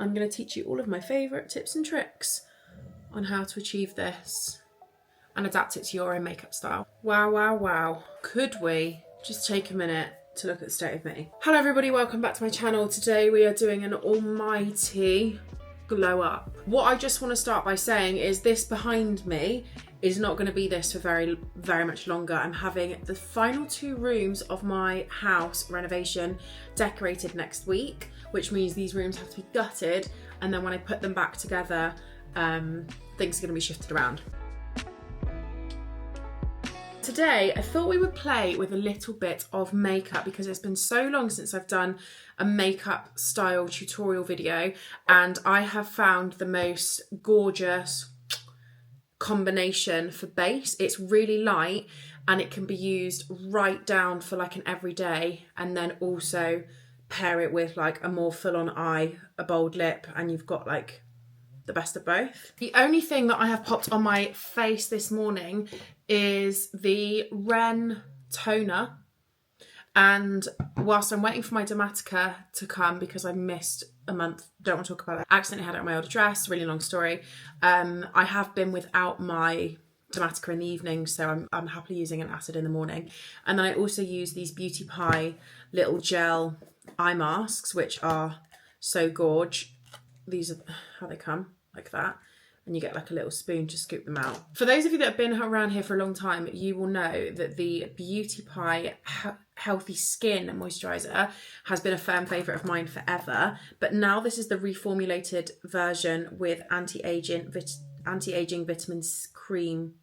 I'm going to teach you all of my favourite tips and tricks on how to achieve this and adapt it to your own makeup style. Wow, wow, wow. Could we just take a minute to look at the state of me? Hello everybody, welcome back to my channel. Today we are doing an almighty glow up. What I just want to start by saying is this behind me is not going to be this for very much longer. I'm having the final 2 rooms of my house renovation decorated next week, which means these rooms have to be gutted, and then when I put them back together, things are going to be shifted around. Today, I thought we would play with a little bit of makeup because it's been so long since I've done a makeup style tutorial video, and I have found the most gorgeous combination for base. It's really light and it can be used right down for like an everyday, and then also pair it with like a more full-on eye, a bold lip, and you've got like the best of both. The only thing that I have popped on my face this morning is the Ren toner, and whilst I'm waiting for my Dermatica to come because I missed a month, don't want to talk about it, I accidentally had it on my old address, really long story. I have been without my Dermatica in the evening, so I'm happily using an acid in the morning. And then I also use these Beauty Pie little gel eye masks, which are so gorge. These are how they come, like that, and you get like a little spoon to scoop them out. For those of you that have been around here for a long time, you will know that the Beauty Pie Healthy Skin Moisturiser has been a firm favourite of mine forever, but now this is the reformulated version with anti-aging vitamin cream.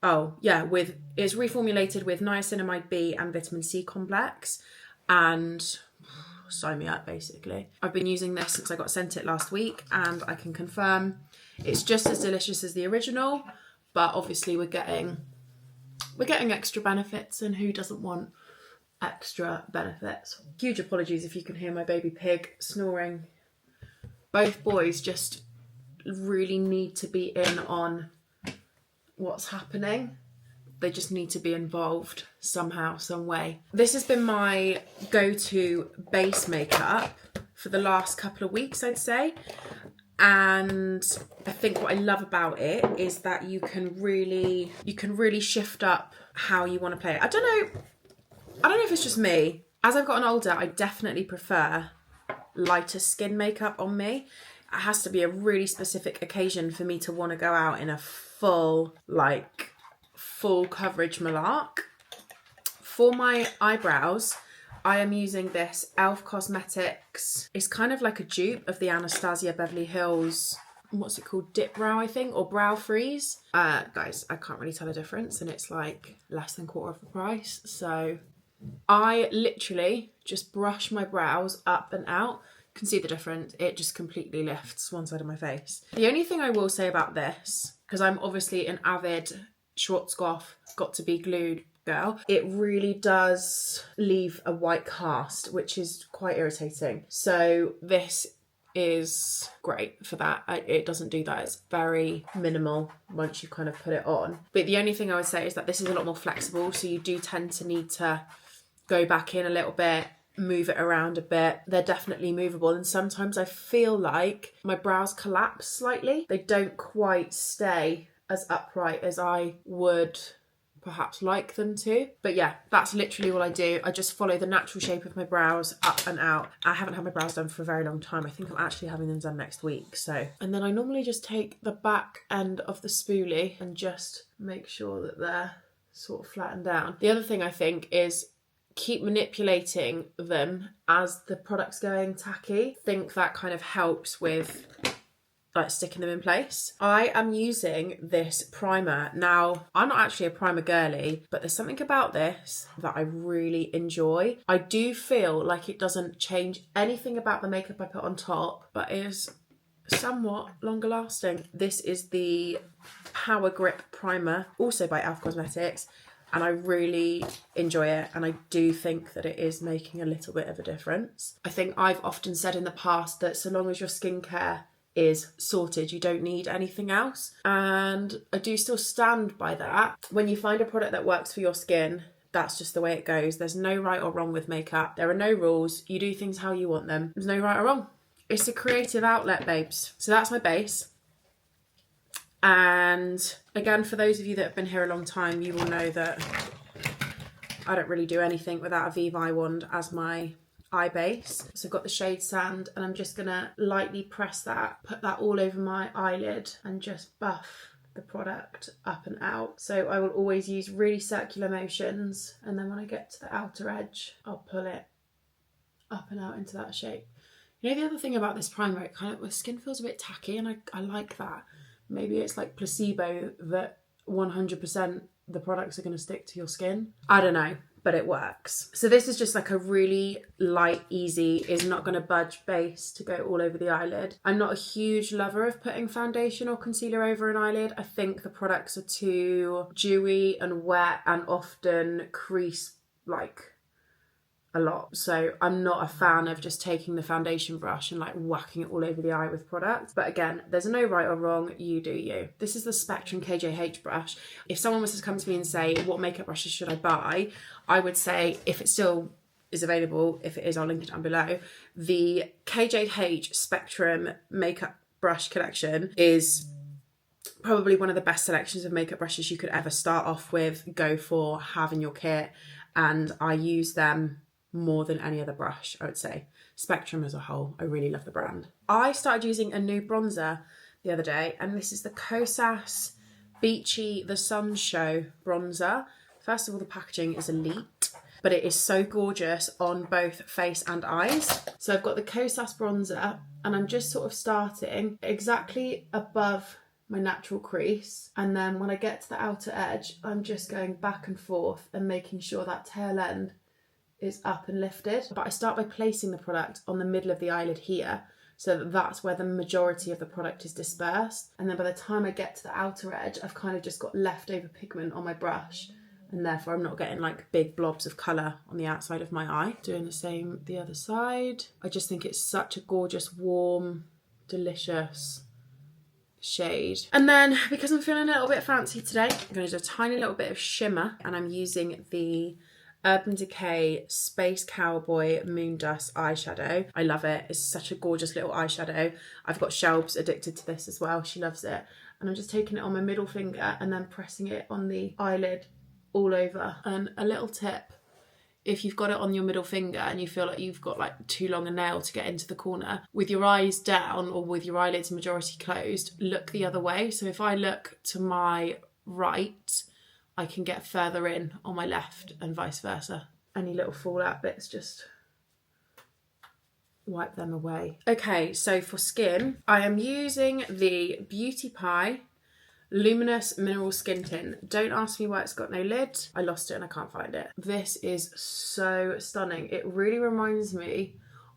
Oh yeah, it's reformulated with niacinamide B and vitamin C complex, and sign me up basically. I've been using this since I got sent it last week, and I can confirm it's just as delicious as the original, but obviously we're getting extra benefits, and who doesn't want extra benefits? Huge apologies if you can hear my baby pig snoring. Both boys just really need to be in on what's happening. They just need to be involved somehow, some way. This has been my go-to base makeup for the last couple of weeks, I'd say. And I think what I love about it is that you can really shift up how you want to play it. I don't know if it's just me. As I've gotten older, I definitely prefer lighter skin makeup on me. It has to be a really specific occasion for me to want to go out in a full coverage malark. For my eyebrows, I am using this e.l.f. Cosmetics. It's kind of like a dupe of the Anastasia Beverly Hills, what's it called, Dip Brow, I think, or Brow Freeze. Guys, I can't really tell the difference, and it's like less than quarter of the price. So I literally just brush my brows up and out. You can see the difference. It just completely lifts one side of my face. The only thing I will say about this, because I'm obviously an avid Schwarzkopf got to be glued girl, it really does leave a white cast, which is quite irritating. So this is great for that. It doesn't do that. It's very minimal once you kind of put it on. But the only thing I would say is that this is a lot more flexible, so you do tend to need to go back in a little bit, move it around a bit. They're definitely movable, and sometimes I feel like my brows collapse slightly. They don't quite stay as upright as I would perhaps like them to. But yeah, that's literally all I do. I just follow the natural shape of my brows up and out. I haven't had my brows done for a very long time. I think I'm actually having them done next week. So, and then I normally just take the back end of the spoolie and just make sure that they're sort of flattened down. The other thing I think is keep manipulating them as the product's going tacky. I think that kind of helps with like sticking them in place. I am using this primer. Now, I'm not actually a primer girly, but there's something about this that I really enjoy. I do feel like it doesn't change anything about the makeup I put on top, but is somewhat longer lasting. This is the Power Grip Primer, also by e.l.f. Cosmetics, and I really enjoy it, and I do think that it is making a little bit of a difference. I think I've often said in the past that so long as your skincare is sorted, you don't need anything else, and I do still stand by that. When you find a product that works for your skin, that's just the way it goes. There's no right or wrong with makeup. There are no rules. You do things how you want them. There's no right or wrong. It's a creative outlet, babes. So that's my base. And again, for those of you that have been here a long time, you will know that I don't really do anything without a Vivi wand as my eye base. So I've got the shade Sand, and I'm just gonna lightly press that, put that all over my eyelid and just buff the product up and out. So I will always use really circular motions, and then when I get to the outer edge, I'll pull it up and out into that shape. You know, the other thing about this primer, it kind of, my skin feels a bit tacky, and I like that. Maybe it's like placebo that 100% the products are going to stick to your skin. I don't know, but it works. So this is just like a really light, easy, is not going to budge base to go all over the eyelid. I'm not a huge lover of putting foundation or concealer over an eyelid. I think the products are too dewy and wet and often crease like a lot. So I'm not a fan of just taking the foundation brush and like whacking it all over the eye with product. But again, there's no right or wrong, you do you. This is the Spectrum KJH brush. If someone was to come to me and say, what makeup brushes should I buy? I would say, if it still is available, if it is, I'll link it down below. The KJH Spectrum makeup brush collection is probably one of the best selections of makeup brushes you could ever start off with, go for, have in your kit. And I use them more than any other brush, I would say. Spectrum as a whole, I really love the brand. I started using a new bronzer the other day, and this is the Kosas Beachy The Sun Show bronzer. First of all, the packaging is elite, but it is so gorgeous on both face and eyes. So I've got the Kosas bronzer, and I'm just sort of starting exactly above my natural crease, and then when I get to the outer edge, I'm just going back and forth and making sure that tail end is up and lifted. But I start by placing the product on the middle of the eyelid here, so that that's where the majority of the product is dispersed. And then by the time I get to the outer edge, I've kind of just got leftover pigment on my brush, and therefore I'm not getting like big blobs of colour on the outside of my eye. Doing the same the other side. I just think it's such a gorgeous, warm, delicious shade. And then, because I'm feeling a little bit fancy today, I'm going to do a tiny little bit of shimmer, and I'm using the Urban Decay Space Cowboy Moon Dust eyeshadow. I love it. It's such a gorgeous little eyeshadow. I've got Shelbs addicted to this as well. She loves it. And I'm just taking it on my middle finger and then pressing it on the eyelid all over. And a little tip, if you've got it on your middle finger and you feel like you've got like too long a nail to get into the corner, with your eyes down or with your eyelids majority closed, look the other way. So if I look to my right, I can get further in on my left, and vice versa. Any little fallout bits, just wipe them away. Okay, so for skin, I am using the Beauty Pie Luminous Mineral Skin Tint. Don't ask me why it's got no lid. I lost it and I can't find it. This is so stunning. It really reminds me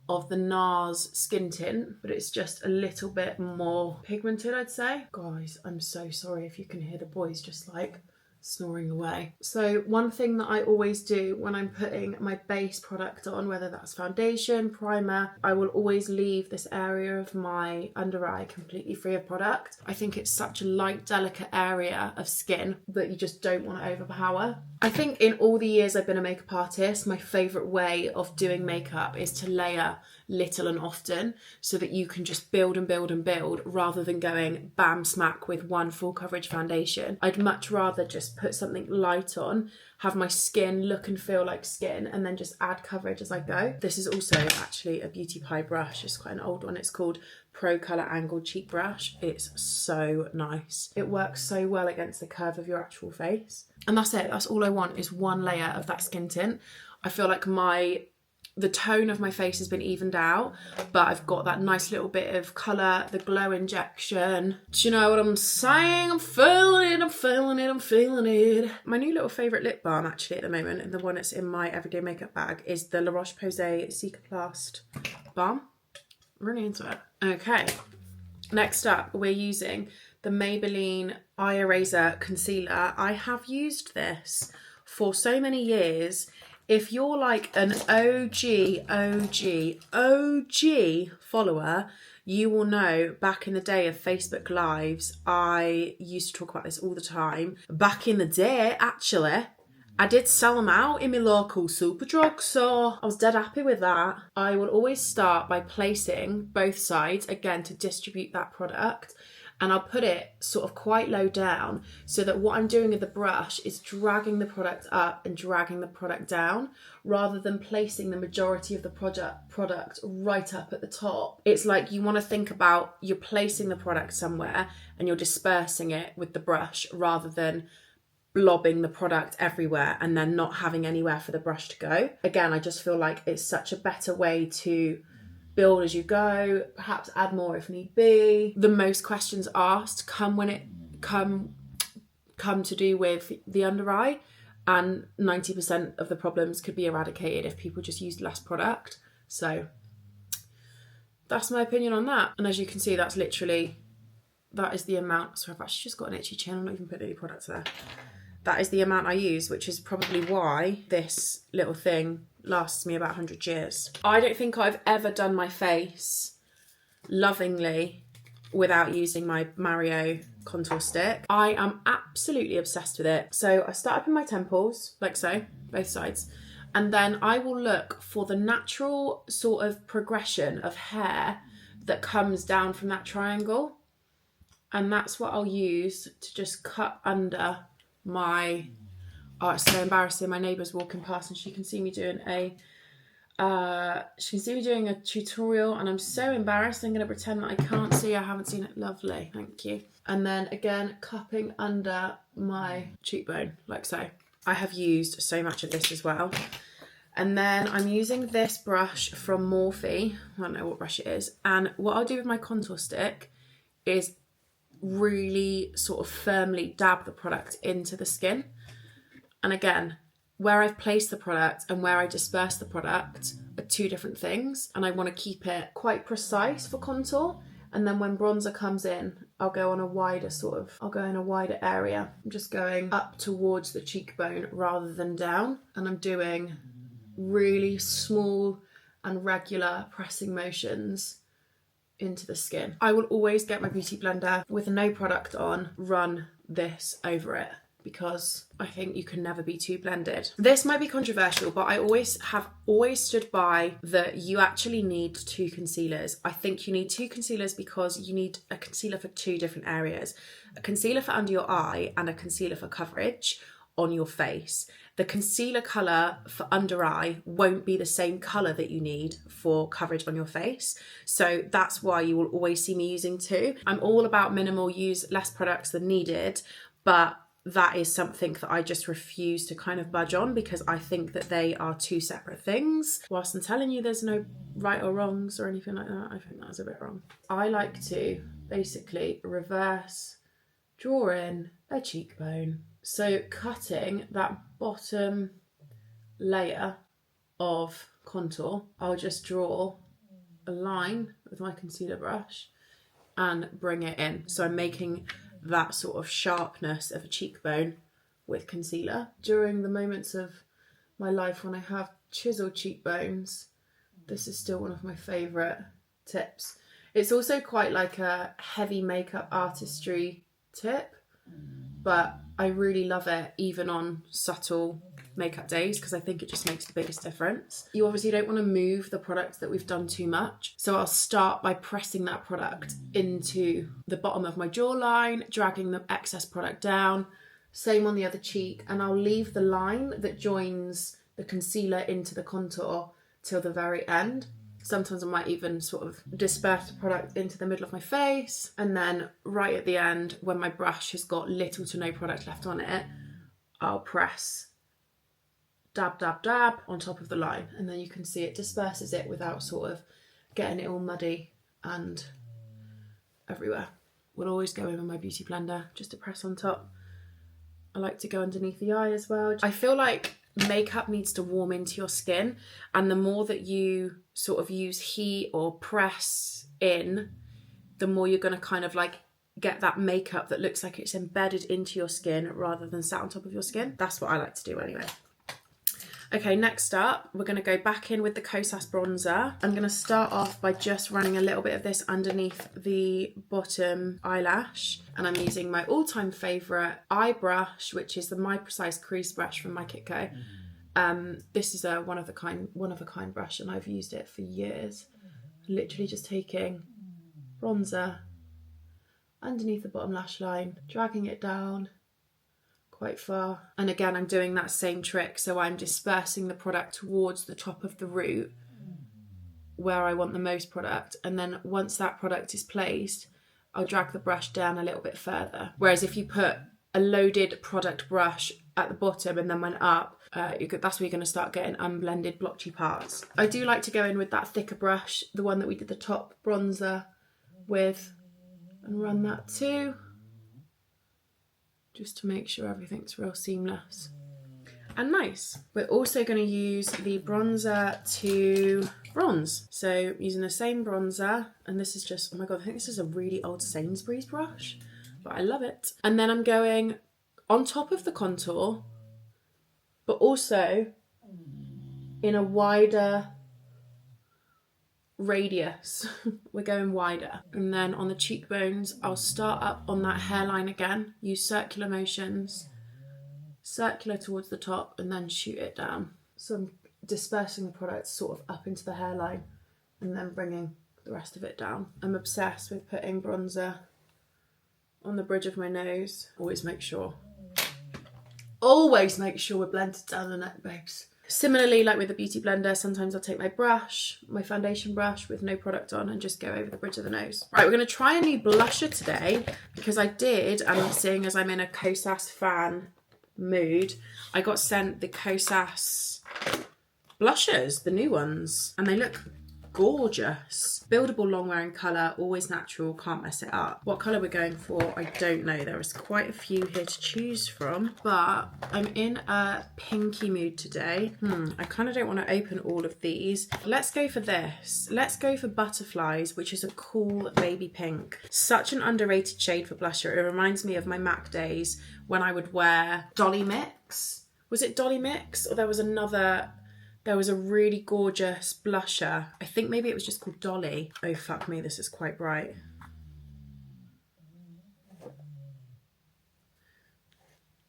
of the NARS skin tint, but it's just a little bit more pigmented, I'd say. Guys, I'm so sorry if you can hear the boys just like snoring away. So one thing that I always do when I'm putting my base product on, whether that's foundation, primer, I will always leave this area of my under eye completely free of product. I think it's such a light, delicate area of skin that you just don't want to overpower. I think in all the years I've been a makeup artist, my favourite way of doing makeup is to layer little and often, so that you can just build and build and build, rather than going bam smack with one full coverage foundation. I'd much rather just put something light on, have my skin look and feel like skin, and then just add coverage as I go. This is also actually a Beauty Pie brush. It's quite an old one. It's called Pro Colour Angled Cheek Brush. It's so nice. It works so well against the curve of your actual face. And that's it. That's all I want, is one layer of that skin tint. I feel like the tone of my face has been evened out, but I've got that nice little bit of colour, the glow injection. Do you know what I'm saying? I'm feeling it, I'm feeling it, I'm feeling it. My new little favourite lip balm actually at the moment, and the one that's in my everyday makeup bag, is the La Roche-Posay Cicaplast balm. I'm really into it. Okay, next up we're using the Maybelline Eye Eraser Concealer. I have used this for so many years. If you're like an OG follower, you will know back in the day of Facebook Lives, I used to talk about this all the time. Back in the day, actually, I did sell them out in my local Superdrug, so I was dead happy with that. I will always start by placing both sides, again, to distribute that product. And I'll put it sort of quite low down so that what I'm doing with the brush is dragging the product up and dragging the product down rather than placing the majority of the product right up at the top. It's like you want to think about you're placing the product somewhere and you're dispersing it with the brush rather than blobbing the product everywhere and then not having anywhere for the brush to go. Again, I just feel like it's such a better way to build as you go, perhaps add more if need be. The most questions asked come to do with the under eye, and 90% of the problems could be eradicated if people just used less product. So that's my opinion on that. And as you can see, that is the amount. So I've actually just got an itchy chin. I'm not even putting any products there. That is the amount I use, which is probably why this little thing lasts me about 100 years. I don't think I've ever done my face lovingly without using my Mario contour stick. I am absolutely obsessed with it. So I start up in my temples, like so, both sides. And then I will look for the natural sort of progression of hair that comes down from that triangle. And that's what I'll use to just cut under my... Oh, it's so embarrassing. My neighbour's walking past and she can see me doing a tutorial, and I'm so embarrassed. I'm going to pretend that I can't see. I haven't seen it. Lovely, thank you. And then again, cupping under my cheekbone, like so. I have used so much of this as well. And then I'm using this brush from Morphe. I don't know what brush it is. And what I'll do with my contour stick is really sort of firmly dab the product into the skin. And again, where I've placed the product and where I disperse the product are two different things. And I want to keep it quite precise for contour. And then when bronzer comes in, I'll go in a wider area. I'm just going up towards the cheekbone rather than down. And I'm doing really small and regular pressing motions into the skin. I will always get my beauty blender with no product on, run this over it, because I think you can never be too blended. This might be controversial, but I have always stood by that you actually need two concealers. I think you need two concealers because you need a concealer for two different areas. A concealer for under your eye and a concealer for coverage on your face. The concealer colour for under eye won't be the same colour that you need for coverage on your face. So that's why you will always see me using two. I'm all about minimal, use less products than needed, but that is something that I just refuse to kind of budge on because I think that they are two separate things. Whilst I'm telling you there's no right or wrongs or anything like that, I think that's a bit wrong. I like to basically reverse draw in a cheekbone. So cutting that bottom layer of contour, I'll just draw a line with my concealer brush and bring it in. So I'm making that sort of sharpness of a cheekbone with concealer. During the moments of my life when I have chiseled cheekbones, this is still one of my favourite tips. It's also quite like a heavy makeup artistry tip, but I really love it even on subtle makeup days because I think it just makes the biggest difference. You obviously don't want to move the product that we've done too much. So I'll start by pressing that product into the bottom of my jawline, dragging the excess product down. Same on the other cheek, and I'll leave the line that joins the concealer into the contour till the very end. Sometimes I might even sort of disperse the product into the middle of my face, and then right at the end, when my brush has got little to no product left on it, I'll press dab, dab, dab on top of the line, and then you can see it disperses it without sort of getting it all muddy and everywhere. We'll always go in with my beauty blender just to press on top. I like to go underneath the eye as well. I feel like makeup needs to warm into your skin, and the more that you sort of use heat or press in, the more you're going to kind of like get that makeup that looks like it's embedded into your skin rather than sat on top of your skin. That's what I like to do anyway. Okay, next up, we're going to go back in with the Kosas bronzer. I'm going to start off by just running a little bit of this underneath the bottom eyelash. And I'm using my all-time favourite eye brush, which is the My Precise Crease brush from My Kitco. This is a one of a kind brush, and I've used it for years. Literally just taking bronzer underneath the bottom lash line, dragging it down quite far. And again, I'm doing that same trick. So I'm dispersing the product towards the top of the root where I want the most product. And then once that product is placed, I'll drag the brush down a little bit further. Whereas if you put a loaded product brush at the bottom and then went up, that's where you're going to start getting unblended blotchy parts. I do like to go in with that thicker brush, the one that we did the top bronzer with, and run that too, just to make sure everything's real seamless and nice. We're also going to use the bronzer to bronze. So using the same bronzer, and this is just, oh my God, I think this is a really old Sainsbury's brush, but I love it. And then I'm going on top of the contour, but also in a wider radius. We're going wider. And then on the cheekbones, I'll start up on that hairline again, use circular motions, circular towards the top, and then shoot it down. So I'm dispersing the product sort of up into the hairline and then bringing the rest of it down. I'm obsessed with putting bronzer on the bridge of my nose. Always make sure we're blended down the neck, babes. Similarly, like with the beauty blender, sometimes I'll take my brush, my foundation brush with no product on, and just go over the bridge of the nose. Right, we're going to try a new blusher today because and seeing as I'm in a Kosas fan mood, I got sent the Kosas blushers, the new ones, and they look gorgeous. Buildable, long wearing colour, always natural, can't mess it up. What colour we're going for, I don't know. There is quite a few here to choose from, but I'm in a pinky mood today. I kind of don't want to open all of these. Let's go for this. Let's go for Butterflies, which is a cool baby pink. Such an underrated shade for blusher. It reminds me of my MAC days when I would wear Dolly Mix. Was it Dolly Mix? Or there was a really gorgeous blusher. I think maybe it was just called Dolly. Oh, fuck me, this is quite bright.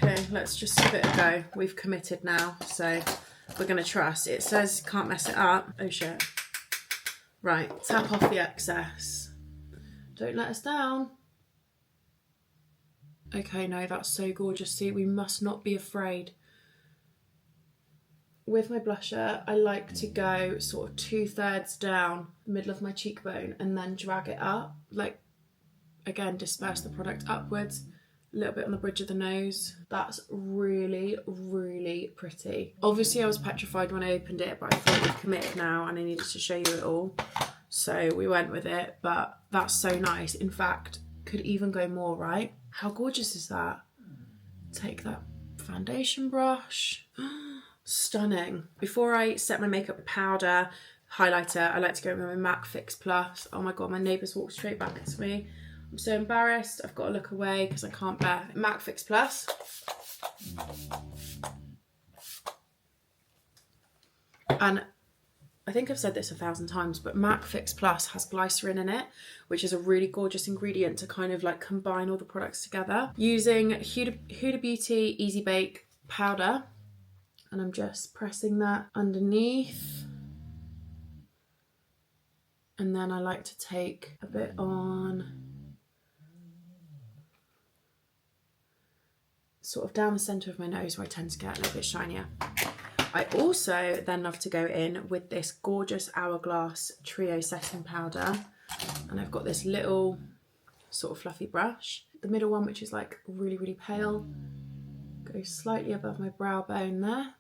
Okay, let's just give it a go. We've committed now, so we're going to trust. It says can't mess it up. Oh, shit. Right, tap off the excess. Don't let us down. Okay, no, that's so gorgeous. See, we must not be afraid. With my blusher, I like to go sort of 2/3 down the middle of my cheekbone and then drag it up. Like, again, disperse the product upwards, a little bit on the bridge of the nose. That's really, really pretty. Obviously, I was petrified when I opened it, but I thought we've committed now and I needed to show you it all. So we went with it, but that's so nice. In fact, could even go more, right? How gorgeous is that? Take that foundation brush. Stunning. Before I set my makeup with powder, highlighter, I like to go with my MAC Fix Plus. Oh my God, my neighbours walked straight back at me. I'm so embarrassed. I've got to look away because I can't bear MAC Fix Plus. And I think I've said this 1,000 times, but MAC Fix Plus has glycerin in it, which is a really gorgeous ingredient to kind of like combine all the products together. Using Huda Beauty Easy Bake powder. And I'm just pressing that underneath. And then I like to take a bit on sort of down the centre of my nose where I tend to get a little bit shinier. I also then love to go in with this gorgeous Hourglass Trio setting powder. And I've got this little sort of fluffy brush. The middle one, which is like really, really pale, goes slightly above my brow bone there.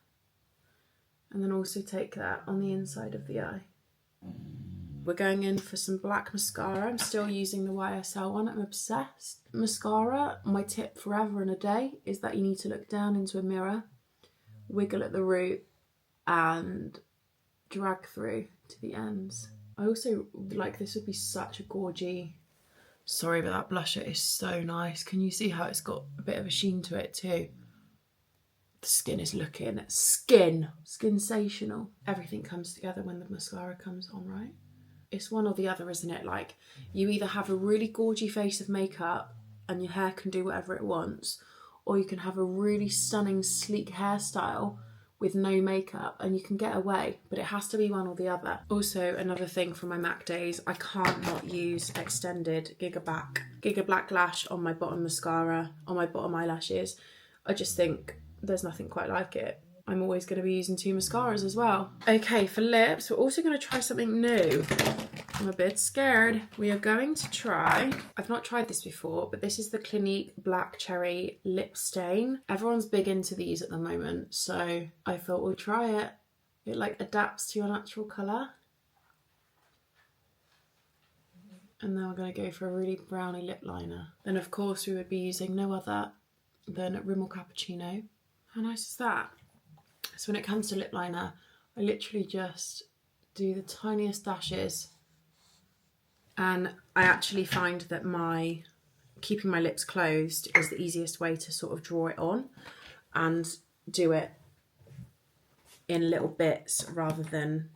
And then also take that on the inside of the eye. We're going in for some black mascara. I'm still using the YSL one. I'm obsessed. Mascara, my tip forever and a day is that you need to look down into a mirror, wiggle at the root, and drag through to the ends. I also like, this would be such a gorgy. Sorry, but that blusher is so nice. Can you see how it's got a bit of a sheen to it too? The skin is looking skinsational. Everything comes together when the mascara comes on, right? It's one or the other, isn't it? Like, you either have a really gorgy face of makeup and your hair can do whatever it wants, or you can have a really stunning, sleek hairstyle with no makeup and you can get away, but it has to be one or the other. Also, another thing from my MAC days, I can't not use extended Giga Black Lash on my bottom mascara, on my bottom eyelashes. I just think there's nothing quite like it. I'm always going to be using 2 mascaras as well. Okay, for lips, we're also going to try something new. I'm a bit scared. We are going to try, I've not tried this before, but this is the Clinique Black Cherry Lip Stain. Everyone's big into these at the moment, so I thought we'll try it. It like adapts to your natural colour. And then we're going to go for a really browny lip liner. Then of course we would be using no other than Rimmel Cappuccino. How nice is that? So when it comes to lip liner, I literally just do the tiniest dashes, and I actually find that keeping my lips closed is the easiest way to sort of draw it on and do it in little bits rather than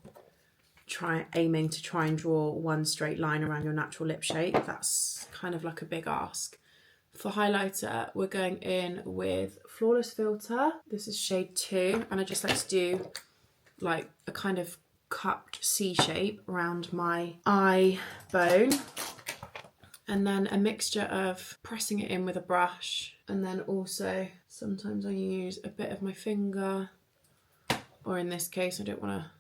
aiming to try and draw one straight line around your natural lip shape. That's kind of like a big ask. For highlighter, we're going in with Flawless Filter. This is shade 2, and I just like to do like a kind of cupped C shape around my eye bone. And then a mixture of pressing it in with a brush, and then also sometimes I use a bit of my finger, or in this case I don't want to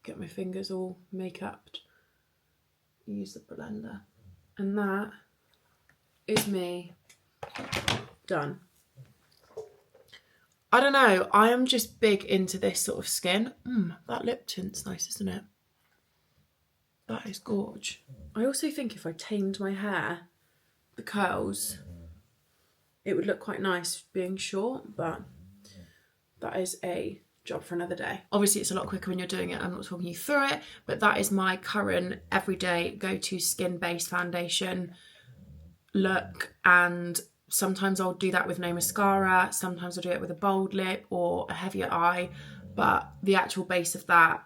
get my fingers all make-upped. Use the blender. And that is me done. I don't know, I am just big into this sort of skin. That lip tint's nice, isn't it? That is gorge. I also think if I tamed my hair, the curls, it would look quite nice being short, but that is a job for another day. Obviously it's a lot quicker when you're doing it, I'm not talking you through it, but that is my current everyday go-to skin-based foundation look, and sometimes I'll do that with no mascara, sometimes I'll do it with a bold lip or a heavier eye, but the actual base of that